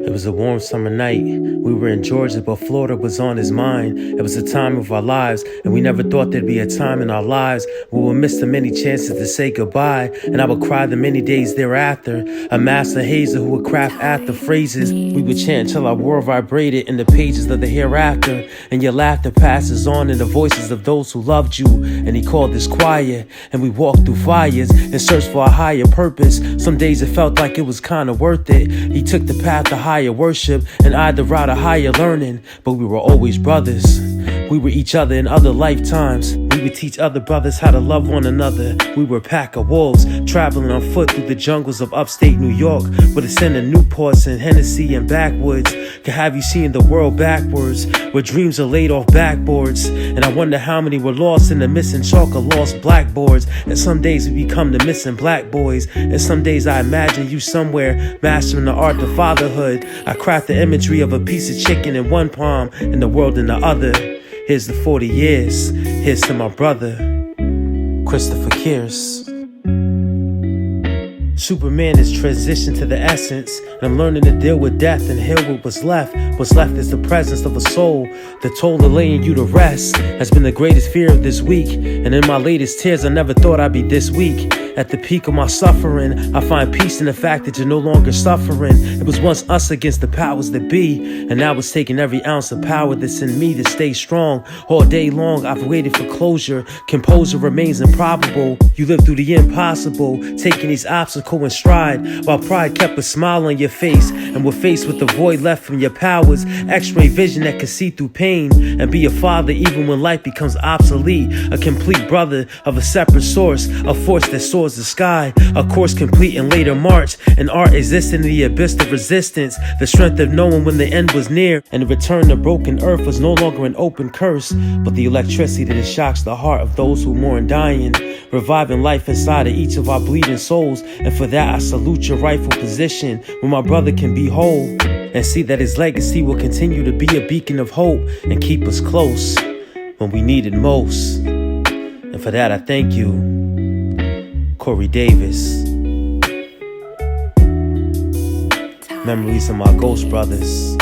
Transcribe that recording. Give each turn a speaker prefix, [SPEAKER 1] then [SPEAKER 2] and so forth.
[SPEAKER 1] It was a warm summer night. We were in Georgia, but Florida was on his mind. It was the time of our lives, and we never thought there'd be a time in our lives where we'll miss the many chances to say goodbye. And I would cry the many days thereafter. A master hazer who would craft after phrases. We would chant until our world vibrated in the pages of the hereafter. And your laughter passes on in the voices of those who loved you. And he called this choir, and we walked through fires and searched for a higher purpose. Some days it felt like it was kinda worth it. He took the path to higher worship, and I the route of higher learning. But we were always brothers. We were each other in other lifetimes. We would teach other brothers how to love one another. We were a pack of wolves, traveling on foot through the jungles of upstate New York, with a scent of Newports and Hennessy and backwoods. Could have you seeing the world backwards, where dreams are laid off backboards. And I wonder how many were lost in the missing chalk or lost blackboards. And some days we become the missing black boys. And some days I imagine you somewhere, mastering the art of fatherhood. I craft the imagery of a piece of chicken in one palm and the world in the other. Here's the 40 years, here's to my brother, Christopher Kearse. Superman has transitioned to the essence, and I'm learning to deal with death and heal what was left. What's left is the presence of a soul. The toll of laying you to rest has been the greatest fear of this week. And in my latest tears, I never thought I'd be this weak. At the peak of my suffering, I find peace in the fact that you're no longer suffering. It was once us against the powers that be, and now it's taking every ounce of power that's in me to stay strong. All day long, I've waited for closure. Composure remains improbable. You live through the impossible, taking these obstacles in stride, while pride kept a smile on your face, and were faced with the void left from your powers. X-ray vision that can see through pain, and be a father even when life becomes obsolete. A complete brother of a separate source, a force that soars the sky, a course complete in later March. And art exists in the abyss of resistance, the strength of knowing when the end was near, and the return to broken earth was no longer an open curse, but the electricity that shocks the heart of those who mourn dying, reviving life inside of each of our bleeding souls. And for that I salute your rightful position, where my brother can be whole, and see that his legacy will continue to be a beacon of hope and keep us close when we need it most. And for that I thank you, Cory Davis. Memories of my ghost brothers.